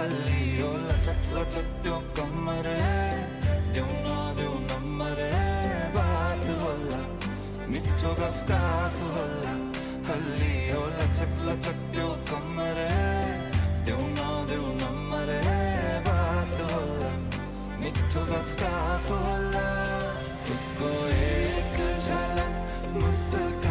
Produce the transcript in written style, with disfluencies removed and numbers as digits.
हल्ली ओ लचक लचक त्यो कमरे देऊ नम्बरे बात होला मिठो गफ होला हल्ली ओ लचक लचक त्यो कमरे देऊ नम्बरे बात होला मिठो गफ होला उसको एक झलक मुस्कान